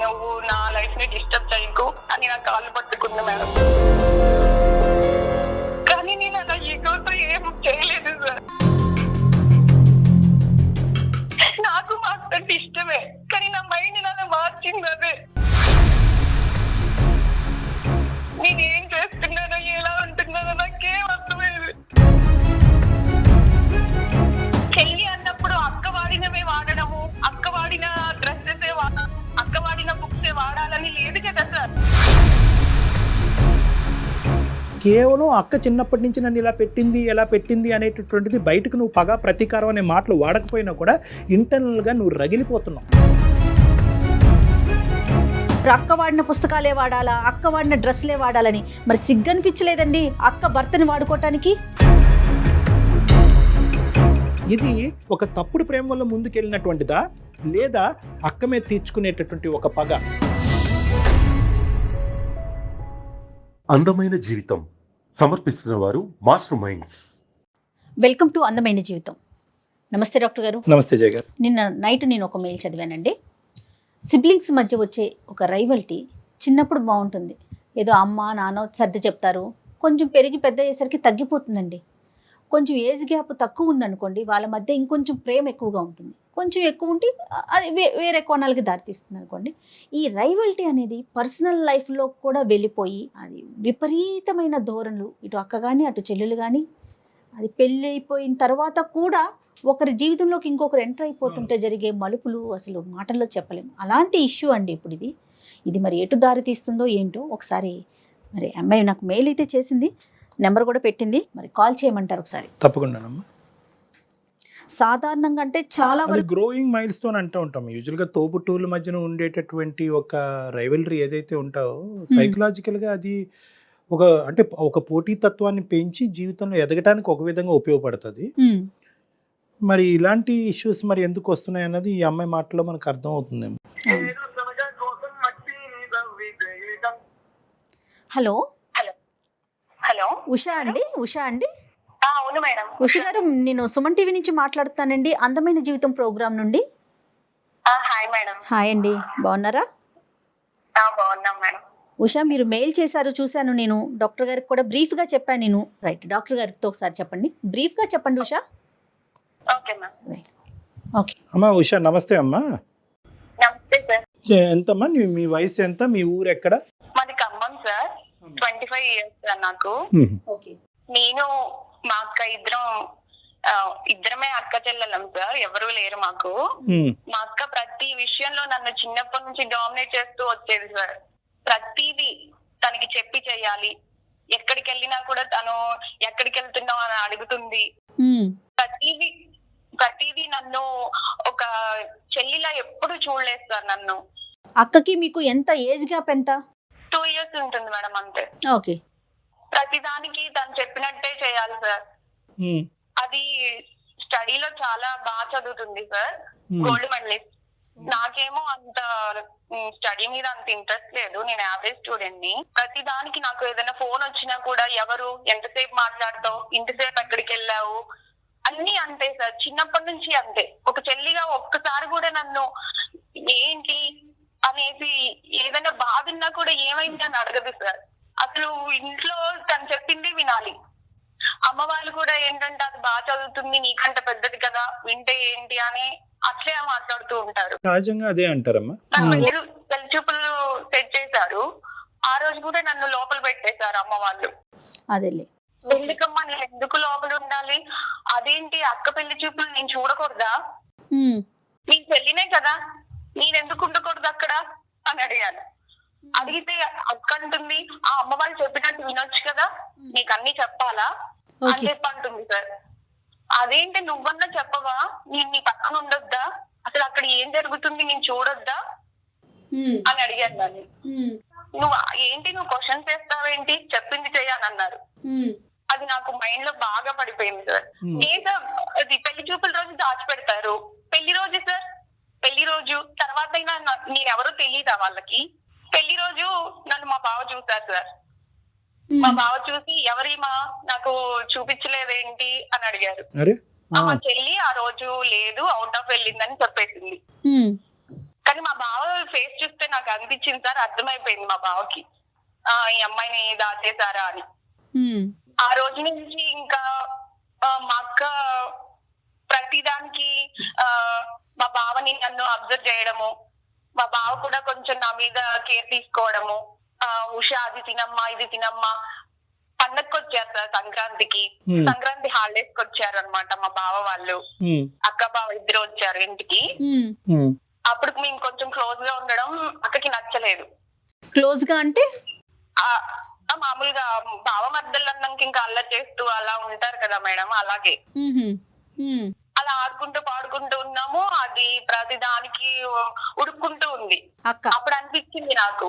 నువ్వు నా లైఫ్ ని డిస్టర్బ్ చేయకు అని నా కాళ్ళు పట్టుకుంది మేడం. కానీ నేను అలా ఈగోతో ఏం చేయలేదు సార్. నాకు మా అత్తంటే ఇష్టమే, కానీ నా మైండ్ అలా మార్చింది అదే. నేనేం చేస్తున్నానో ఎలా ఉంటున్నానో నాకేం అర్థమయ్యేది. చెల్లి అన్నప్పుడు అక్క వాడినవే వాడడము, అక్క వాడిన డ్రెస్సెస్ అక్క వాడిన బుక్స్ వాడాలని లేదు కదా సార్. కేవలం అక్క చిన్నప్పటి నుంచి నన్ను ఇలా పెట్టింది ఎలా పెట్టింది అనేటటువంటిది బయటకు నువ్వు పగ ప్రతీకారం అనే మాటలు వాడకపోయినా కూడా ఇంటర్నల్గా నువ్వు రగిలిపోతున్నావు. అక్క వాడిన పుస్తకాలే వాడాలా, అక్క వాడిన డ్రెస్లే వాడాలని మరి సిగ్గనిపించలేదండి అక్క భర్తని వాడుకోవటానికి? ఇది ఒక తప్పుడు ప్రేమ వల్ల ముందుకెళ్ళినటువంటిదా, లేదా అక్క మీద తీర్చుకునేటటువంటి ఒక పగ? అందమైన జీవితం సమర్పిస్తున్న వారు మాస్టర్ మైండ్స్. వెల్కమ్ టు అందమైన జీవితం. నమస్తే డాక్టర్ గారు. నమస్తే జయ గారు. నిన్న నైట్ నేను ఒక మెయిల్ చదివానండి. సిబ్లింగ్స్ మధ్య వచ్చే ఒక రైవల్టీ చిన్నప్పుడు బాగుంటుంది, ఏదో అమ్మ నాన్న సర్ది చెప్తారు, కొంచెం పెరిగి పెద్ద అయ్యేసరికి తగ్గిపోతుందండి. కొంచెం ఏజ్ గ్యాప్ తక్కువ ఉందనుకోండి, వాళ్ళ మధ్య ఇంకొంచెం ప్రేమ ఎక్కువగా ఉంటుంది, కొంచెం ఎక్కువ ఉంటే అది వేరే కోణాలకి దారితీస్తుంది అనుకోండి. ఈ రైవల్టీ అనేది పర్సనల్ లైఫ్లో కూడా వెళ్ళిపోయి అది విపరీతమైన ధోరణులు, ఇటు అక్క కానీ అటు చెల్లెలు కానీ, అది పెళ్ళి అయిపోయిన తర్వాత కూడా ఒకరి జీవితంలోకి ఇంకొకరు ఎంటర్ అయిపోతుంటే జరిగే మలుపులు అసలు మాటల్లో చెప్పలేము. అలాంటి ఇష్యూ అండి ఇప్పుడు ఇది మరి ఎటు దారి తీస్తుందో ఏంటో. ఒకసారి మరి అమ్మాయి నాకు మెయిల్ అయితే చేసింది, నెంబర్ కూడా పెట్టింది, మరి కాల్ చేయమంటారు ఒకసారి? తప్పకుండానమ్మా. సాధారణంగా అంటే చాలా గ్రోయింగ్ మైల్ స్టోన్ అంటూ ఉంటాం. యూజువల్గా తోబుట్టువుల మధ్యన ఉండేటటువంటి ఒక రైవలరీ ఏదైతే ఉంటావో సైకలాజికల్గా అది ఒక పోటీతత్వాన్ని పెంచి జీవితంలో ఎదగటానికి ఒక విధంగా ఉపయోగపడుతుంది. మరి ఇలాంటి ఇష్యూస్ మరి ఎందుకు వస్తున్నాయి అన్నది ఈ అమ్మాయి మాటలో మనకు అర్థం అవుతుందేమో. హలో హలో ఉషా అండి. అవును మేడం. ఉషా గారు, నేను సుమన్ టీవీ నుంచి మాట్లాడుతానండి, అందమైన జీవితం ప్రోగ్రామ్ నుండి. Hi madam. హాయ్ అండి, బాగున్నారా? బాగున్నాం మేడం. ఉషా, మీరు మెయిల్ చేశారు, చూశాను నేను. డాక్టర్ గారికి కూడా బ్రీఫ్గా చెప్పాను నేను. రైట్, డాక్టర్ గారితో ఒకసారి చెప్పండి, బ్రీఫ్గా చెప్పండి ఉషా. Okay ma'am. ఓకే అమ్మా ఉషా, నమస్తే అమ్మా. నమస్తే సార్. ఎంతమ్మా మీ వయసు ఎంత, మీ ఊరు ఎక్కడ? మాది ఖమ్మం సార్. 25 years సార్ నాకు. ఓకే. నేను మా అక్క ఇద్దరమే అక్క చెల్లెలం సార్, ఎవరు లేరు మాకు. మా అక్క ప్రతి విషయంలో నన్ను చిన్నప్పటి నుంచి డామినేట్ చేస్తూ వచ్చేది సార్. ప్రతిదీ తనకి చెప్పి చెయ్యాలి. ఎక్కడికి వెళ్ళినా కూడా తను ఎక్కడికి వెళ్తున్నావు అని అడుగుతుంది. ప్రతిదీ నన్ను ఒక చెల్లిలా ఎప్పుడు చూడలేదు సార్ నన్ను. అక్కకి మీకు ఎంత ఏజ్ గ్యాప్? ఎంత? 2 years ఉంటుంది మేడం, అంతే. ఓకే. ప్రతిదానికి తను చెప్పినట్టే చేయాలి సార్. అది స్టడీలో చాలా బాగా చదువుతుంది సార్, గోల్డ్ మెడలిస్ట్. నాకేమో అంత స్టడీ మీద అంత ఇంట్రెస్ట్ లేదు, నేను యావరేజ్ స్టూడెంట్ ని. ప్రతి దానికి నాకు ఏదైనా ఫోన్ వచ్చినా కూడా ఎవరు, ఎంతసేపు మాట్లాడతావు, ఇంతసేపు ఎక్కడికి వెళ్ళావు, అన్ని అంతే సార్. చిన్నప్పటి నుంచి అంతే. ఒక చెల్లిగా ఒక్కసారి కూడా నన్ను ఏంటి అనేసి ఏదైనా బాధ ఉన్నా కూడా ఏమైంది అని అడగదు సార్. అసలు ఇంట్లో తను చెప్పింది వినాలి. అమ్మ వాళ్ళు కూడా ఏంటంటే అది బాగా చదువుతుంది, నీకంటే పెద్దది కదా, వింటే ఏంటి అని అట్లే మాట్లాడుతూ ఉంటారు. సహజంగా అదే అంటారమ్మా. పెళ్లి చూపులు సెట్ చేశారు, ఆ రోజు కూడా నన్ను లోపల పెట్టేశారు అమ్మ వాళ్ళు. అదేలే. ఎందుకమ్మా నేను ఎందుకు లోపల ఉండాలి, అదేంటి అక్క పెళ్లి చూపులు నేను చూడకూడదా, నీ పెళ్లినే కదా, నేనెందుకు ఉండకూడదు అక్కడ అని అడిగాను. అడిగితే అక్క అంటుంది, ఆ అమ్మ వాళ్ళు చెప్పినట్టు వినొచ్చు కదా, నీకు అన్ని చెప్పాలా అని చెప్పి అంటుంది సార్. అదేంటి నువ్వన్నా చెప్పవా, నేను నీ పక్కన ఉండొద్దా, అసలు అక్కడ ఏం జరుగుతుంది నేను చూడొద్దా అని అడిగాను నన్ను. నువ్వు క్వశ్చన్స్ వేస్తావేంటి, చెప్పింది చెయ్యాలన్నారు. అది నాకు మైండ్ లో బాగా పడిపోయింది సార్. అది పెళ్లి చూపుల రోజు దాచిపెడతారు, పెళ్లి రోజు సార్, పెళ్లి రోజు తర్వాత అయినా నేనెవరో తెలియదా వాళ్ళకి. పెళ్లి రోజు నన్ను మా బావ చూసారు సార్. మా బావ చూసి ఎవరేమా నాకు చూపించలేదేంటి అని అడిగారు. మా చెల్లి ఆ రోజు లేదు, అవుట్ ఆఫ్ వెళ్ళిందని చెప్పేసింది. కానీ మా బావ ఫేస్ చూస్తే నాకు అనిపించింది సార్, అర్థమైపోయింది మా బావకి ఈ అమ్మాయిని దాచేశారా అని. ఆ రోజు నుంచి ఇంకా మా అక్క ప్రతిదానికి మా బావని నన్ను అబ్జర్వ్ చేయడము, మా బావ కూడా కొంచెం నా మీద కేర్ తీసుకోవడము. ఉషా అది తినమ్మా ఇది తినమ్మా. పండగకి వచ్చారు సార్ సంక్రాంతికి, సంక్రాంతి హాలిడేస్ కి వచ్చారు అనమాట మా బావ వాళ్ళు, అక్క బావ ఇద్దరు వచ్చారు ఇంటికి. అప్పుడు మేము కొంచెం క్లోజ్ గా ఉండడం అక్కకి నచ్చలేదు. క్లోజ్ గా అంటే మామూలుగా బావ మధ్యలో అన్నాక ఇంకా అల్లరి చేస్తూ అలా ఉంటారు కదా మేడం, అలాగే అలా ఆడుకుంటూ పాడుకుంటూ ఉన్నాము. అది ప్రతి దానికి ఉడుక్కుంటూ ఉంది. అప్పుడు అనిపించింది నాకు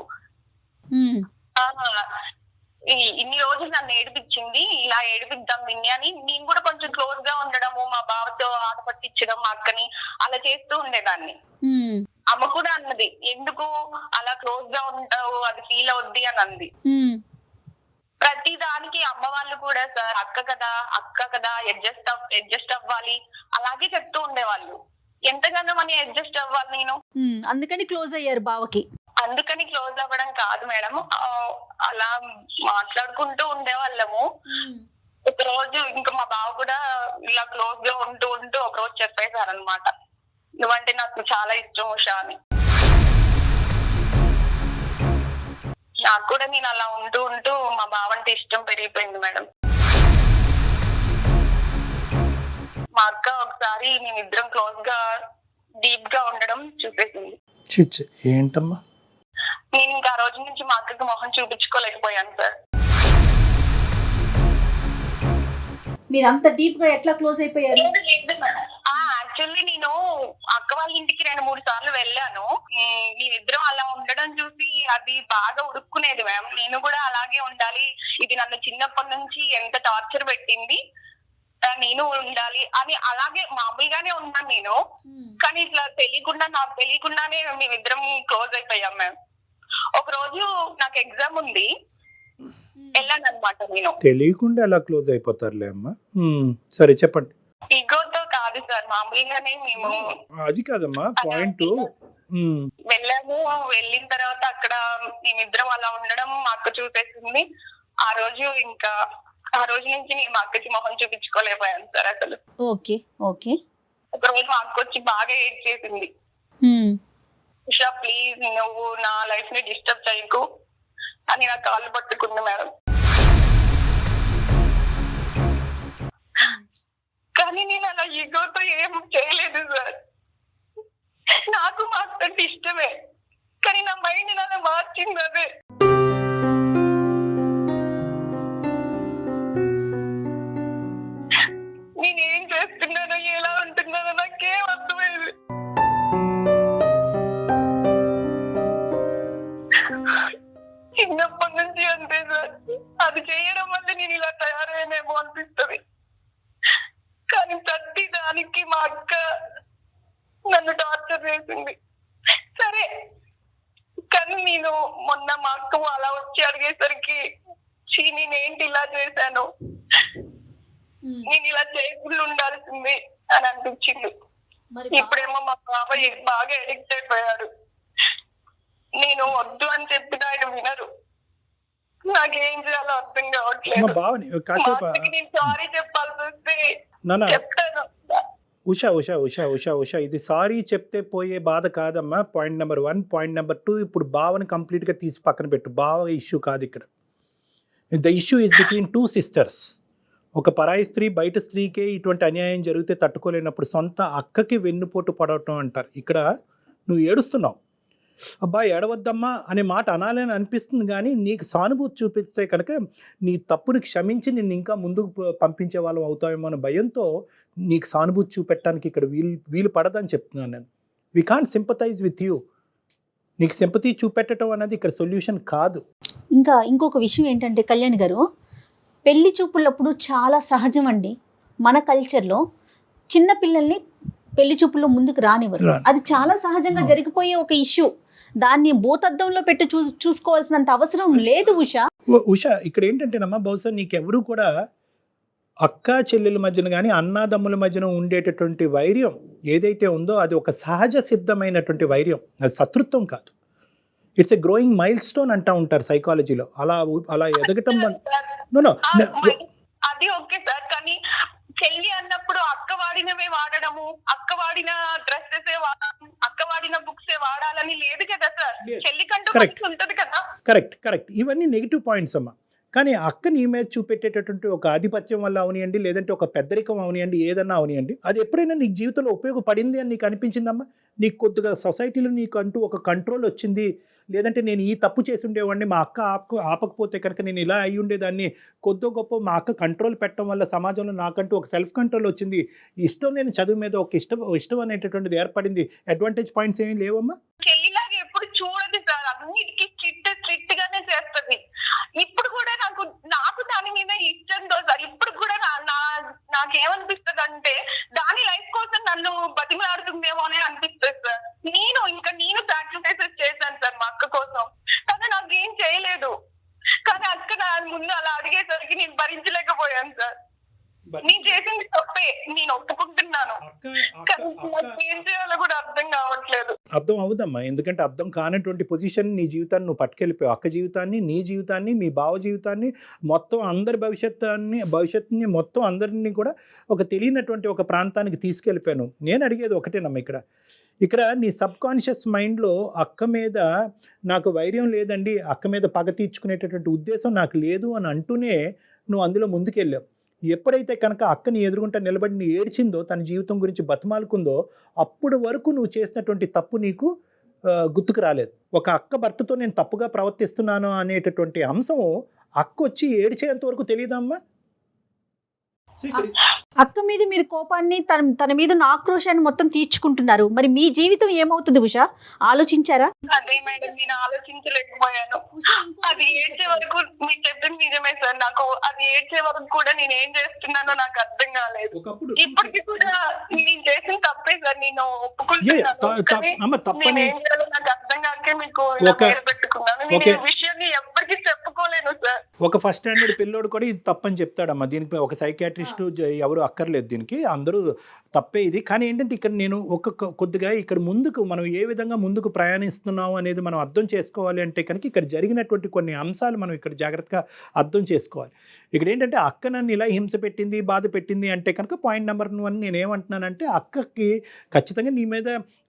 ఇన్ని రోజులు నన్ను ఏడిపించింది, ఇలా ఏడిపిద్దాం దీన్ని అని. నేను కూడా కొంచెం క్లోజ్ గా ఉండడము, మా బావతో ఆట పట్టించడం మా అక్కని అలా చేస్తూ ఉండేదాన్ని. అమ్మ కూడా అన్నది, ఎందుకు అలా క్లోజ్ గా ఉంటావు, అది ఫీల్ అవుద్ది అని అంది. ప్రతి దానికి అమ్మ వాళ్ళు కూడా సార్ అక్క కదా అడ్జస్ట్ అవ్వాలి అలాగే చెప్తూ ఉండేవాళ్ళు. ఎంతగానో మనం అడ్జస్ట్ అవ్వాలి నేను. అందుకని క్లోజ్ అయ్యారు బావకి. అందుకని క్లోజ్ అవ్వడం కాదు మేడం, అలా మాట్లాడుకుంటూ ఉండేవాళ్ళము. ఒక రోజు ఇంకా మా బావ కూడా ఇలా క్లోజ్ గా ఉంటూ ఒక రోజు చెప్పేశారనమాట, నువ్వంటే నాకు చాలా ఇష్టం ఉషా అని. నాకు కూడా నేను అలా ఉంటూ మా బావ అంటే ఇష్టం పెరిగిపోయింది మేడం. మా అక్క ఒకసారి మేమిద్దరం క్లోజ్ గా డీప్ గా ఉండడం చూసేసింది. ఏంటమ్మా? నేను ఇంకా ఆ రోజు నుంచి మా అక్కకి మొహం చూపించుకోలేకపోయాను సార్. మీరంత డీప్ గా ఎట్లా క్లోజ్ అయిపోయారు? యాక్చువల్లీ నేను అక్క వాళ్ళ ఇంటికి 2-3 సార్లు వెళ్ళాను. మేమిద్దరం అలా ఉండడం చూసి అది బాగా ఉడుక్కునేది మ్యామ్. నేను కూడా అలాగే ఉండాలి, ఇది నన్ను చిన్నప్పటి నుంచి ఎంత టార్చర్ పెట్టింది, నేను ఉండాలి అని అలాగే మామూలుగానే ఉన్నాను నేను. కానీ ఇట్లా నాకు తెలియకుండానే మేమిద్దరం క్లోజ్ అయిపోయాం మ్యామ్. ఒక రోజు నాకు ఎగ్జామ్ ఉంది, వెళ్ళాను అనమాట. నేను తెలియకుండా ఎలా క్లోజ్ అయిపోతారులే అమ్మా. సరే చెప్పండి. ఈగోతో కాదు సార్, మామూలుగానే మేము. అది కాదమ్మా పాయింట్. వెళ్ళాము, వెళ్ళిన తర్వాత అక్కడ మేమిద్దరం అలా ఉండడం మా అక్క చూసేసింది. ఆ రోజు నుంచి నేను మా అక్కకి మొహం చూపించుకోలేకపోయాను సార్ అసలు. ఓకే. ఒక రోజు మా అక్క వచ్చి బాగా ఏడ్ చేసింది, ఉషా ప్లీజ్ నువ్వు నా లైఫ్ ని డిస్టర్బ్ చేయకు అని నా కాళ్ళు పట్టుకుంది మేడం. కానీ నేను అలా ఈగోతో ఏం చేయలేదు సార్. నాకు మా అక్క ఇష్టమే, కానీ నా మైండ్ అలా మార్చింది అదే. నేనేం చేస్తున్నానో ఎలా ఉంటున్నానో నాకేం అర్థమైంది. చిన్నప్పటి నుంచి అంతే సార్, అది చేయడం వల్ల నేను ఇలా తయారైనేమో అనిపిస్తుంది. కానీ ప్రతి దానికి మా అక్క నన్ను టార్చర్ చేసింది. సరే కానీ నేను మొన్న మా అక్క అలా వచ్చి అడిగేసరికి నేనేంటి ఇలా చేశాను, నేను ఇలా చేయకుండా ఉండాల్సింది అని అనిపించింది. ఇప్పుడేమో మా బాబాయ్ బాగా అడిక్ట్ అయిపోయాడు. నేను వద్దు అని చెప్పిన ఆయన వినరు. నాకేం చేయాలో అర్థం కావట్లేదు. నేను సారీ చెప్పాల్సి వస్తే చెప్తాను. ఉషా ఇది సారీ చెప్తే పోయే బాధ కాదమ్మా. Point number 1. పాయింట్ నెంబర్ 2, ఇప్పుడు బావని కంప్లీట్గా తీసి పక్కన పెట్టు. బావ ఇష్యూ కాదు ఇక్కడ. The issue is between 2 sisters. ఒక పరాయి స్త్రీ బయట స్త్రీకే ఇటువంటి అన్యాయం జరిగితే తట్టుకోలేనప్పుడు సొంత అక్కకి వెన్నుపోటు పడటం అంటారు. ఇక్కడ నువ్వు ఏడుస్తున్నావు, అబ్బా ఏడవద్దమ్మా అనే మాట అనాలని అనిపిస్తుంది, కానీ నీకు సానుభూతి చూపిస్తే కనుక నీ తప్పుని క్షమించి నిన్ను ఇంకా ముందుకు పంపించే వాళ్ళం అవుతామేమో అనే భయంతో నీకు సానుభూతి చూపెట్టడానికి ఇక్కడ వీలు పడదని చెప్తున్నాను నేను. We can't sympathise with you. నీకు సింపతి చూపెట్టడం అనేది ఇక్కడ సొల్యూషన్ కాదు. ఇంకా ఇంకొక విషయం ఏంటంటే కళ్యాణ్ గారు, పెళ్లి చూపులప్పుడు చాలా సహజం అండి మన కల్చర్లో చిన్న పిల్లల్ని పెళ్లి చూపుల్లో ముందుకు రానివ్వరు. అది చాలా సహజంగా జరిగిపోయే ఒక ఇష్యూ. దాన్ని భూతద్దంలో పెట్టి చూసుకోవాల్సినంత అవసరం లేదు ఉషా. ఇక్కడ ఏంటంటేనమ్మా, బహుశా నీకెవరు కూడా అక్క చెల్లెల మధ్యన కానీ అన్నాదమ్ముల మధ్యన ఉండేటటువంటి వైర్యం ఏదైతే ఉందో అది ఒక సహజ సిద్ధమైనటువంటి వైర్యం, అది శత్రుత్వం కాదు. It's a growing mile stone అంటూ ఉంటారు సైకాలజీలో. అలా ఎదగటం నో అది ఓకే సార్, కానీ చెల్లి అన్నప్పుడు అక్క వాడినవే వాడడము, అక్క వాడిన డ్రెస్సెస్ అక్క వాడిన బుక్స్ వాడాలని లేదు కదా సార్. చెల్లి కంటూ ఉంటది కదా. కరెక్ట్. ఇవన్నీ నెగిటివ్ పాయింట్స్ అమ్మా. కానీ అక్క నీ మీద చూపెట్టేటటువంటి ఒక ఆధిపత్యం వల్ల అవనియండి, లేదంటే ఒక పెద్దరికం అవనియండి, ఏదన్నా అవనియండి, అది ఎప్పుడైనా నీకు జీవితంలో ఉపయోగపడింది అని నీకు అనిపించిందమ్మా? నీకు కొద్దిగా సొసైటీలో నీకు అంటూ ఒక కంట్రోల్ వచ్చింది, లేదంటే నేను ఈ తప్పు చేసి ఉండేవాడిని, మా అక్క ఆపకపోతే కనుక నేను ఇలా అయి ఉండేదాన్ని, కొద్దో గొప్ప మా అక్క కంట్రోల్ పెట్టడం వల్ల సమాజంలో నాకంటూ ఒక సెల్ఫ్ కంట్రోల్ వచ్చింది, ఇష్టం లేని చదువు మీద ఒక ఇష్టం అనేటటువంటిది ఏర్పడింది, అడ్వాంటేజ్ పాయింట్స్ ఏమీ లేవమ్మా? చెల్లిలాగా ఎప్పుడు చూడదు సార్, అన్నిటికీ స్ట్రిక్ట్ గానే చేస్తుంది. ఇప్పుడు కూడా నాకు దాని మీద ఇష్టంతో సార్, ఇప్పుడు కూడా నాకేమనిపిస్తుంది అంటే దాని లైఫ్ కోసం నన్ను బతిమలాడుతుందేమో అని అనిపిస్తుంది సార్. నేను సాక్రిఫైసెస్ చేశాను సార్ మా అక్క కోసం, కానీ నాకేం చేయలేదు. కానీ అక్క నా ముందు అలా అడిగేసరికి నేను భరించలేకపోయాను సార్. నేను చేసింది తప్పే, నేను ఒప్పుకుంటున్నాను, ఏం చేయాలో కూడా అర్థం కావట్లేదు. అర్థం అవుదమ్మా, ఎందుకంటే అర్థం కానటువంటి పొజిషన్ నీ జీవితాన్ని నువ్వు పట్టుకెళ్ళిపోయావు. అక్క జీవితాన్ని, నీ జీవితాన్ని, మీ బావ జీవితాన్ని, మొత్తం అందరి భవిష్యత్తుని మొత్తం అందరినీ కూడా ఒక తెలియనటువంటి ఒక ప్రాంతానికి తీసుకెళ్ళిపోయాను. నేను అడిగేది ఒకటేనమ్మా, ఇక్కడ నీ సబ్ కాన్షియస్ మైండ్లో అక్క మీద నాకు వైర్యం లేదండి, అక్క మీద పగ తీర్చుకునేటటువంటి ఉద్దేశం నాకు లేదు అని అంటూనే నువ్వు అందులో ముందుకెళ్ళావు. ఎప్పుడైతే కనుక అక్కని ఎదురుగుంటా నిలబడి నీ ఏడ్చిందో, తన జీవితం గురించి బతిమాలుకుందో, అప్పుడు వరకు నువ్వు చేసినటువంటి తప్పు నీకు గుర్తుకు రాలేదు. ఒక అక్క భర్తతో నేను తప్పుగా ప్రవర్తిస్తున్నాను అనేటటువంటి అంశం అక్క వచ్చి ఏడ్చేంత వరకు తెలియదమ్మా. అక్క మీద మీరు కోపాన్ని, తన మీద ఉన్న ఆక్రోశాన్ని మొత్తం తీర్చుకుంటున్నారు. మరి మీ జీవితం ఏమవుతుంది ఉషా, ఆలోచించారా? అదే మేడం, నేను ఆలోచించలేకపోయాను. అది ఏడ్చే వరకు మీరు చెప్పింది నిజమే సార్, నాకు అది ఏడ్చే వరకు కూడా నేను ఏం చేస్తున్నానో నాకు అర్థం కాలేదు. ఇప్పటికి కూడా నేను చేసిన తప్పే సార్, నేను ఒప్పుకుంటున్నాను. ఏం చేయాలో నాకు అర్థం కాకే మీకు పేరు పెట్టుకున్నాను. నేను ఈ విషయాన్ని ఎప్పటికీ చెప్పుకోలేను సార్. ఒక ఫస్ట్ స్టాండర్డ్ పిల్లోడు కూడా ఇది తప్పని చెప్తాడమ్మా. దీనికి ఒక సైకియాట్రిస్ట్ ఎవరు అక్కర్లేదు, దీనికి అందరూ తప్పే ఇది. కానీ ఏంటంటే ఇక్కడ నేను కొద్దిగా ఇక్కడ ముందుకు మనం ఏ విధంగా ముందుకు ప్రయాణిస్తున్నాం అనేది మనం అర్థం చేసుకోవాలి అంటే కనుక ఇక్కడ జరిగినటువంటి కొన్ని అంశాలు మనం ఇక్కడ జాగ్రత్తగా అర్థం చేసుకోవాలి. ఇక్కడ ఏంటంటే అక్క నన్ను ఇలా హింస పెట్టింది, బాధ పెట్టింది అంటే కనుక పాయింట్ నెంబర్ 1 నేను ఏమంటున్నానంటే, అక్కకి ఖచ్చితంగా నీ మీద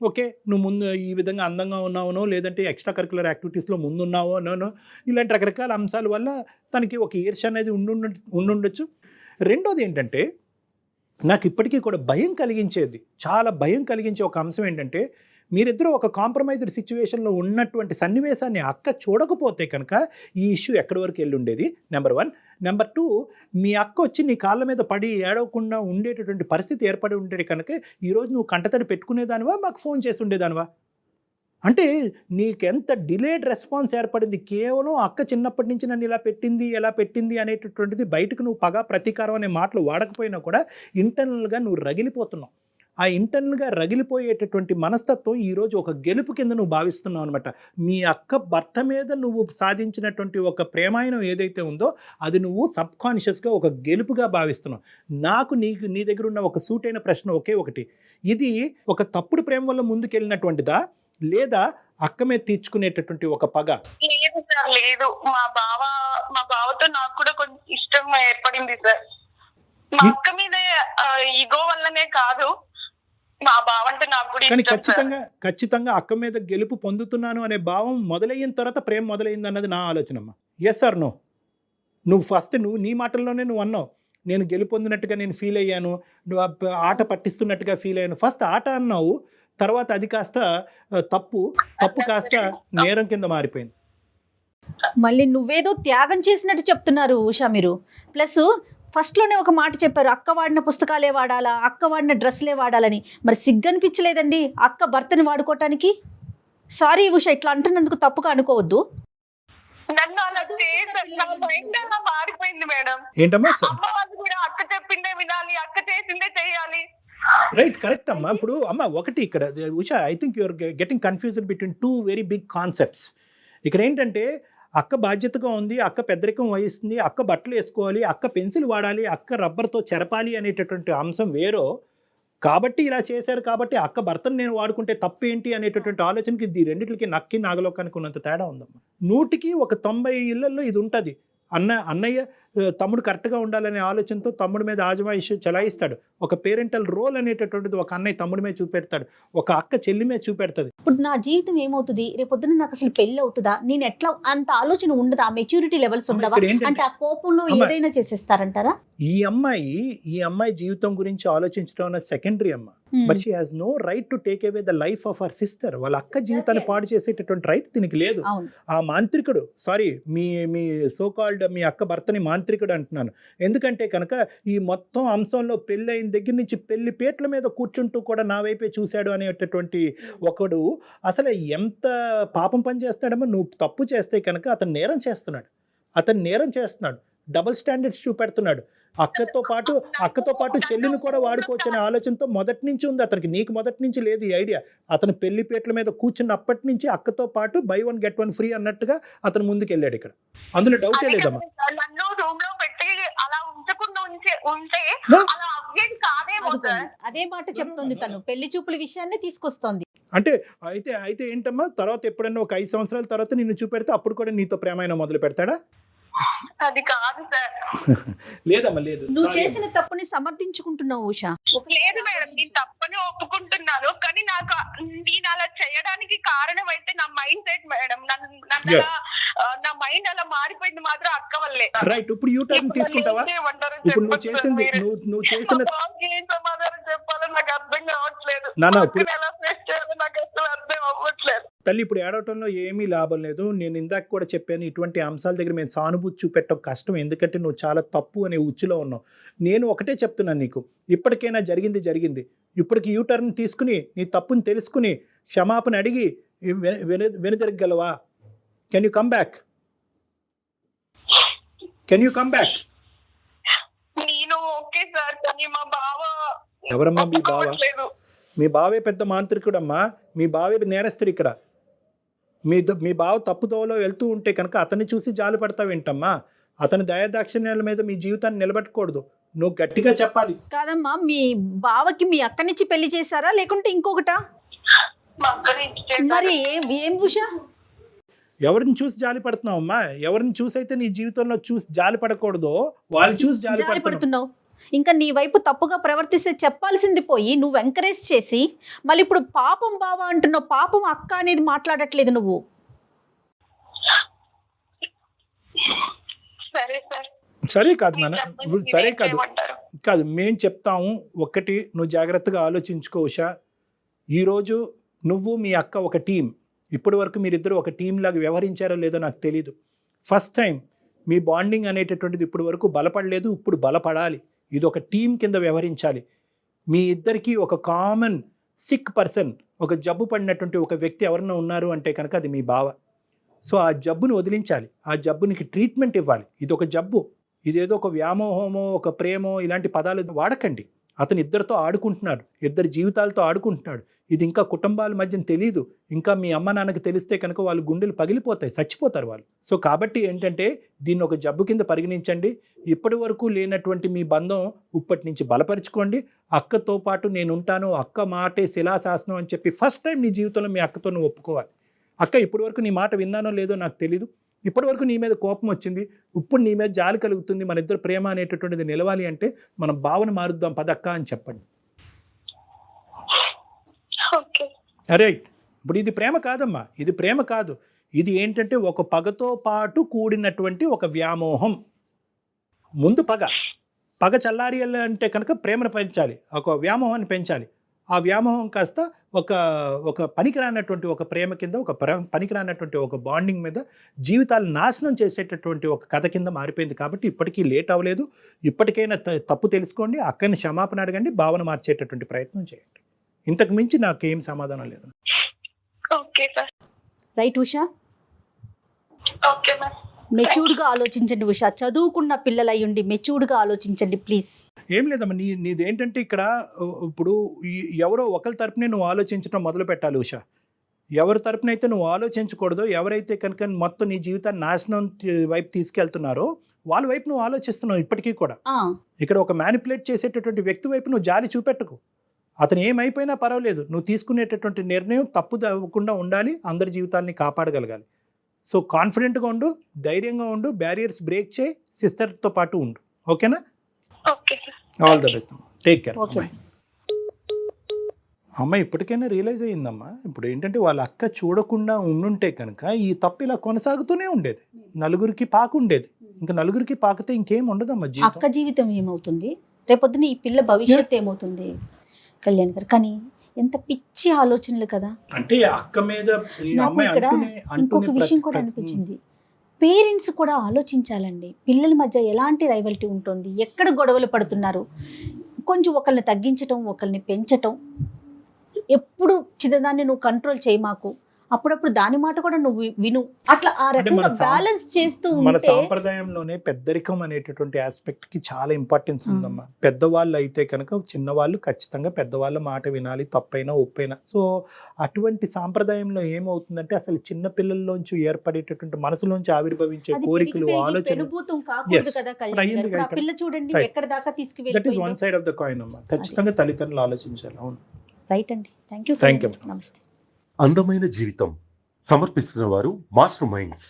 ఓకే నువ్వు ముందు ఈ విధంగా అందంగా ఉన్నావునో, లేదంటే ఎక్స్ట్రా కరికులర్ యాక్టివిటీస్లో ముందున్నావో నోనో, ఇలాంటి రకరకాల అంశాల వల్ల తనకి ఒక ఈర్ష్య అనేది ఉండుండొచ్చు. రెండోది ఏంటంటే, నాకు ఇప్పటికీ కూడా భయం కలిగించేది, చాలా భయం కలిగించే ఒక అంశం ఏంటంటే, మీరిద్దరూ ఒక కాంప్రమైజ్డ్ సిచ్యువేషన్లో ఉన్నటువంటి సన్నివేశాన్ని అక్క చూడకపోతే కనుక ఈ ఇష్యూ ఎక్కడి వరకు వెళ్ళి ఉండేది, నెంబర్ 1. నెంబర్ 2, మీ అక్క వచ్చి నీ కాళ్ళ మీద పడి ఏడవకుండా ఉండేటటువంటి పరిస్థితి ఏర్పడి ఉండేది కనుక ఈరోజు నువ్వు కంటతడి పెట్టుకునేదానివా, మాకు ఫోన్ చేసి ఉండేదానివా? అంటే నీకెంత డిలేడ్ రెస్పాన్స్ ఏర్పడింది. కేవలం అక్క చిన్నప్పటి నుంచి నన్ను ఇలా పెట్టింది, ఎలా పెట్టింది అనేటటువంటిది బయటకు నువ్వు పగ ప్రతీకారం అనే మాటలు వాడకపోయినా కూడా ఇంటర్నల్గా నువ్వు రగిలిపోతున్నావు. ఆ ఇంటర్నల్గా రగిలిపోయేటటువంటి మనస్తత్వం ఈరోజు ఒక గెలుపు కింద నువ్వు భావిస్తున్నావు అనమాట. మీ అక్క భర్త మీద నువ్వు సాధించినటువంటి ఒక ప్రేమాయణం ఏదైతే ఉందో అది నువ్వు సబ్కాన్షియస్గా ఒక గెలుపుగా భావిస్తున్నావు. నాకు నీ దగ్గర ఉన్న ఒక సూటైన ప్రశ్న ఒకే ఒకటి, ఇది ఒక తప్పుడు ప్రేమ వల్ల ముందుకెళ్ళినటువంటిదా, లేదా అక్క మీద తీర్చుకునేటటువంటి ఒక పగ? లేదు సార్, లేదు. మా బావతో నాకు కూడా కొంచెం ఇష్టం ఏర్పడింది సార్. మా అక్క మీద ఈగో వల్లనే కాదు, మా బావ అంటే నాకు కూడా ఇష్టం. ఖచ్చితంగా అక్క మీద గెలుపు పొందుతున్నాను అనే భావం మొదలైన తర్వాత ప్రేమ మొదలైంది అన్నది నా ఆలోచనమ్మా. Yes or no? నువ్వు ఫస్ట్ నీ మాటల్లోనే నువ్వు అన్నావు, నేను గెలుపొందినట్టుగా నేను ఫీల్ అయ్యాను, నువ్వు ఆట పట్టిస్తున్నట్టుగా ఫీల్ అయ్యాను. ఫస్ట్ ఆట అన్నావు, తర్వాత అది కాస్త తప్పు కాస్త నేరం కింద మారిపోయింది. మళ్ళీ నువ్వేదో త్యాగం చేసినట్టు చెప్తున్నారు ఉషా మీరు. ప్లస్ ఫస్ట్లోనే ఒక మాట చెప్పారు, అక్క వాడిన పుస్తకాలే వాడాలా, అక్క వాడిన డ్రెస్లే వాడాలని. మరి సిగ్గనిపించలేదండి అక్క భర్తని వాడుకోవటానికి? సారీ ఉషా, ఇట్లా అంటున్నందుకు తప్పుగా అనుకోవద్దు. మారిపోయింది మేడం. ఏంటమ్మా? అక్క చెప్పిందే వినాలి, అక్క చేసిందే చేయాలి. రైట్, కరెక్ట్ అమ్మా. ఇప్పుడు అమ్మ ఒకటి ఇక్కడ Usha, I think you're getting confused between 2 very big concepts. ఇక్కడ ఏంటంటే అక్క బాధ్యతగా ఉంది, అక్క పెద్దరికం వహిస్తుంది, అక్క బట్టలు వేసుకోవాలి, అక్క పెన్సిల్ వాడాలి, అక్క రబ్బర్తో చెరపాలి అనేటటువంటి అంశం వేరో, కాబట్టి ఇలా చేశారు కాబట్టి అక్క భర్తను నేను వాడుకుంటే తప్పేంటి అనేటటువంటి ఆలోచనకి ఈ రెండిట్లకి నక్కి నాగలోకానికి ఉన్నంత తేడా ఉందమ్మా. 100కి 90 ఇళ్లలో ఇది ఉంటుంది. అన్నయ్య తమ్ముడు కరెక్ట్గా ఉండాలనే ఆలోచనతో తమ్ముడి మీద ఆజమాయిషి చలాయిస్తాడు. ఒక పేరెంటల్ రోల్ అనేటటువంటిది ఒక అన్నయ్య తమ్ముడి మీద చూపెడతాడు, ఒక అక్క చెల్లి మీద చూపెడుతుంది. ఇప్పుడు నా జీవితం ఏమవుతుంది, రేపొద్దున నాకు అసలు పెళ్లి అవుతుందా, నేను ఎట్లా, అంత ఆలోచన ఉండదా, మెచ్యూరిటీ లెవెల్స్ ఉండవా ఇక్కడ ఏంటంటే- అంటే ఆ కోపంలో ఏదైనా చేసేస్తారంటారా? ఈ అమ్మాయి జీవితం గురించి ఆలోచించడం అన్న సెకండరీ అమ్మ. But she has no right to take away the life of our sister. వాళ్ళ అక్క జీవితాన్ని పాడు చేసేటటువంటి రైట్ దీనికి లేదు. అవును. ఆ మాంత్రికుడు, సారీ, మీ సో కాల్డ్ మీ అక్క భర్తని మాంత్రికుడు అంటున్నాను. ఎందుకంటే కనుక ఈ మొత్తం అంశంలో పెళ్ళి అయిన దగ్గర నుంచి పెళ్లి పీటల మీద కూర్చుంటూ కూడా నా వైపే చూశాడు అనేటటువంటి ఒకడు అసలు ఎంత పాపం పని చేస్తాడమ్మా. నువ్వు తప్పు చేస్తే కనుక అతను నేరం చేస్తున్నాడు. డబుల్ స్టాండర్డ్స్ చూపెడుతున్నాడు. అక్కతో పాటు చెల్లిని కూడా వాడుకోవచ్చు అనే ఆలోచనతో మొదటి నుంచి ఉంది అతనికి. నీకు మొదటి నుంచి లేదు ఈ ఐడియా. అతను పెళ్లి పీటల మీద కూర్చున్నప్పటి నుంచి అక్కతో పాటు buy one get one free అన్నట్టుగా అతను ముందుకెళ్ళాడు ఇక్కడ. అందులో డౌటే లేదమ్మా. నన్ను రూమ్ లో పెట్టి అలా ఉంచకుండా ఉంటే No. అలా అవ్వేది కాదేమో సార్. అదే మాట చెప్తుంది తను, పెళ్లి చూపుల విషయాన్ని తీసుకొస్తోంది. అంటే అయితే ఏంటమ్మా, తర్వాత ఎప్పుడన్నా ఒక 5 సంవత్సరాల తర్వాత నిన్ను చూపెడితే అప్పుడు కూడా నీతో ప్రేమైన మొదలు పెడతాడా? అది కాదు సార్. లేదమ్మా, లేదు. నువ్వు Sorry చేసిన తప్పుని సమర్థించుకుంటున్నావు ఉషా. లేదు మేడం, నేను తప్పని ఒప్పుకుంటున్నాను, కానీ నేను అలా చేయడానికి కారణం అయితే నా మైండ్ సెట్ మేడం. నన్ను Yeah. నా మైండ్ అలా మారిపోయింది మాత్రం అక్క వల్లే. రైట్. ఇప్పుడు యూ టర్న్ తీసుకుంటావా? ఇప్పుడు నువ్వు చేసింది నువ్వు చేసిన ఏం సమాధానం చెప్పాలో నాకు అర్థం కావట్లేదు. నాన్న, ఇప్పుడు ఎలా ఫేస్ చేయాలో నాకు అసలు అర్థం అవ్వట్లేదు. తల్లి, ఇప్పుడు ఏడవటంలో ఏమీ లాభం లేదు. నేను ఇందాక కూడా చెప్పాను, ఇటువంటి అంశాల దగ్గర మేము సానుభూతి చూపెట్టడం కష్టం, ఎందుకంటే నువ్వు చాలా తప్పు అనే ఉచ్చులో ఉన్నావు. నేను ఒకటే చెప్తున్నాను నీకు, ఇప్పటికైనా జరిగింది. ఇప్పటికి యూ టర్న్ తీసుకుని నీ తప్పుని తెలుసుకుని క్షమాపణ అడిగి వెనుదిరగలవా? Can you come back? నేను ఓకే సార్, కానీ మా బావ ఎవరమ్మా మీ బావ? ఒప్పుకోవట్లేదు. మీ బావే పెద్ద మాంత్రికుడమ్మా. మీ బావే నేరస్తుడు ఇక్కడ. మీ బావ తప్పుదోవలో వెళ్తూ ఉంటే కనుక అతన్ని చూసి జాలి పడతావేంటమ్మా? అతని దయాదాక్షిణ్యాల మీద మీ జీవితాన్ని నిలబెట్టకూడదు. నువ్వు గట్టిగా చెప్పాలి. కాదమ్మా, మీ బావకి మీ అక్కనిచ్చి పెళ్లి చేశారా లేకుంటే ఇంకొకటా? మా అక్కని ఇచ్చేసారు. మరి ఏం ఉషా? ఎవరిని చూసి జాలి పడుతున్నావమ్మా? ఎవరిని చూసి అయితే నీ జీవితంలో చూసి జాలి పడకూడదో వాళ్ళని చూసి జాలి పడుతున్నావు. పడుతున్నావు. ఇంకా నీ వైపు తప్పుగా ప్రవర్తిస్తే చెప్పాల్సింది పోయి నువ్వు ఎంకరేజ్ చేసి మళ్ళీ ఇప్పుడు పాపం బావ అంటున్నావు. పాపం అక్క అనేది మాట్లాడట్లేదు నువ్వు. సరే సార్. సరే కాదు నాన్న, మీరు సరే చెప్పండి, కాదు మేము చెప్తాము. ఒకటి నువ్వు జాగ్రత్తగా ఆలోచించుకో ఉషా. ఈరోజు నువ్వు మీ అక్క ఒక టీం. ఇప్పటి వరకు మీరిద్దరు ఒక టీం లాగా వ్యవహరించారో లేదో నాకు తెలీదు. ఫస్ట్ టైం మీ బాండింగ్ అనేటటువంటిది ఇప్పటి వరకు బలపడలేదు, ఇప్పుడు బలపడాలి. ఇది ఒక టీం కింద వ్యవహరించాలి. మీ ఇద్దరికి ఒక కామన్ సిక్ పర్సన్, ఒక జబ్బు పడినటువంటి ఒక వ్యక్తి ఎవరన్నా ఉన్నారు అంటే కనుక అది మీ బావ. సో ఆ జబ్బును వదిలించాలి, ఆ జబ్బునికి ట్రీట్మెంట్ ఇవ్వాలి. ఇది ఒక జబ్బు, ఇదేదో ఒక వ్యామోహమో ఒక ప్రేమో ఇలాంటి పదాలు వాడకండి. అతను ఇద్దరితో ఆడుకుంటున్నాడు, ఇద్దరి జీవితాలతో ఆడుకుంటున్నాడు. ఇది ఇంకా కుటుంబాల మధ్యన తెలీదు. ఇంకా మీ అమ్మ నాన్నకి తెలిస్తే కనుక వాళ్ళు గుండెలు పగిలిపోతాయి, చచ్చిపోతారు వాళ్ళు. సో కాబట్టి ఏంటంటే దీన్ని ఒక జబ్బు కింద పరిగణించండి. ఇప్పటి వరకు లేనటువంటి మీ బంధం ఇప్పటి నుంచి బలపరుచుకోండి. అక్కతో పాటు నేను ఉంటాను, అక్క మాటే శిలాశాసనం అని చెప్పి ఫస్ట్ టైం నీ జీవితంలో మీ అక్కతో నువ్వు ఒప్పుకోవాలి. అక్క, ఇప్పటి వరకు నీ మాట విన్నానో లేదో నాకు తెలీదు, ఇప్పటి వరకు నీ మీద కోపం వచ్చింది, ఇప్పుడు నీ మీద జాలి కలుగుతుంది, మన ఇద్దరు ప్రేమ అనేటటువంటిది నిలవాలి అంటే మనం భావన మారుద్దాం పదక్క అని చెప్పండి. ఓకే. అరే, ఇప్పుడు ఇది ప్రేమ కాదమ్మా, ఇది ప్రేమ కాదు. ఇది ఏంటంటే ఒక పగతో పాటు కూడినటువంటి ఒక వ్యామోహం. ముందు పగ చల్లారి అంటే కనుక ప్రేమను పెంచాలి, ఒక వ్యామోహాన్ని పెంచాలి. ఆ వ్యామోహం కాస్త ఒక పనికిరానటువంటి ఒక ప్రేమ కింద, ఒక పనికిరానటువంటి ఒక బాండింగ్ మీద జీవితాలు నాశనం చేసేటటువంటి ఒక కథ కింద మారిపోయింది. కాబట్టి ఇప్పటికీ లేట్ అవ్వలేదు. ఇప్పటికైనా తప్పు తెలుసుకోండి, అక్కని క్షమాపణ అడగండి, భావన మార్చేటటువంటి ప్రయత్నం చేయండి. ఇంతకు మించి నాకేం సమాధానం లేదు. Okay sir. Right Usha? Okay ma'am. మెచ్యూర్డ్గా ఆలోచించండి ఉషా. చదువుకున్న పిల్లలయ్యుండి మెచ్యూర్డ్గా ఆలోచించండి ప్లీజ్. ఏం లేదమ్మా, నీదేంటంటే ఇక్కడ ఇప్పుడు ఎవరో ఒకరి తరపునే నువ్వు ఆలోచించడం మొదలు పెట్టాలి ఉషా. ఎవరి తరపున అయితే నువ్వు ఆలోచించకూడదో, ఎవరైతే కనుక మొత్తం నీ జీవితాన్ని నాశనం వైపు తీసుకెళ్తున్నారో వాళ్ళ వైపు నువ్వు ఆలోచిస్తున్నావు ఇప్పటికీ కూడా. ఇక్కడ ఒక మ్యానిపులేట్ చేసేటటువంటి వ్యక్తి వైపు నువ్వు జాలి చూపెట్టకు. అతను ఏమైపోయినా పర్వాలేదు, నువ్వు తీసుకునేటటువంటి నిర్ణయం తప్పు అవ్వకుండా ఉండాలి, అందరి జీవితాన్ని కాపాడగలగాలి. సో కాన్ఫిడెంట్గా ఉండు, ధైర్యంగా ఉండు, బ్యారియర్స్ బ్రేక్ చేయి, సిస్టర్తో పాటు ఉండు. ఓకేనా? Okay. All the best. Take care. Okay. అమ్మ ఇప్పటికైనా రియలైజ్ అయ్యిందమ్మా. ఇప్పుడు ఏంటంటే వాళ్ళ అక్క చూడకుండా ఉండుంటే కనుక ఈ తప్పు ఇలా కొనసాగుతూనే ఉండేది, నలుగురికి పాకుండేది. ఇంకా నలుగురికి పాకితే ఇంకేం ఉండదమ్మా జీవితం. అక్క జీవితం ఏమవుతుంది, రేపొద్దున ఈ పిల్ల భవిష్యత్తు ఏమవుతుంది కళ్యాణ్ గారు? కానీ ఎంత పిచ్చి ఆలోచనలు కదా. అంటే అక్క మీద ఈ నాకు అమ్మాయి ఇక్కడ అంటూనే ఇంకొక విషయం కూడా అనిపించింది. పేరెంట్స్ కూడా ఆలోచించాలండి. పిల్లల మధ్య ఎలాంటి రైవల్టీ ఉంటుంది, ఎక్కడ గొడవలు పడుతున్నారు, కొంచెం ఒకరిని తగ్గించటం, ఒకరిని పెంచటం. ఎప్పుడు చిన్నదాన్ని నువ్వు కంట్రోల్ చేయి మాకు, అప్పుడప్పుడు దాని మాట కూడా నువ్వు విను, అట్లా ఆ రకంగా బ్యాలెన్స్ చేస్తూ మన ఉంటే. సాంప్రదాయంలోనే పెద్దరికం అనేటటువంటి ఆస్పెక్ట్ కి చాలా ఇంపార్టెన్స్ ఉందమ్మా. పెద్దవాళ్ళు అయితే కనుక చిన్నవాళ్ళు ఖచ్చితంగా పెద్దవాళ్ళ మాట వినాలి, తప్పైనా ఒప్పైనా. సో అటువంటి సాంప్రదాయంలో ఏమవుతుందంటే అసలు చిన్న పిల్లల్లోంచి ఏర్పడేటటువంటి మనసులోంచి ఆవిర్భవించే అది కోరికలు, పెరిగి ఆలోచనలు. పెనుభూతం కాకూడదు Yes. కదా ఇప్పుడు కళ్యాణ్ అయ్యింది గారు. ఆ కదా. పిల్ల చూడండి Right. ఎక్కడ దాకా దట్ ఈస్ తీసుకువెళ్ళిపోయిందో. One side of the coin అమ్మా. ఖచ్చితంగా తల్లిదండ్రులు ఆలోచించాలి. అవును. రైట్ అండి. Thank you. Thank you. నమస్తే. అందమైన జీవితం సమర్పిస్తున్న వారు మాస్టర్ మైండ్స్.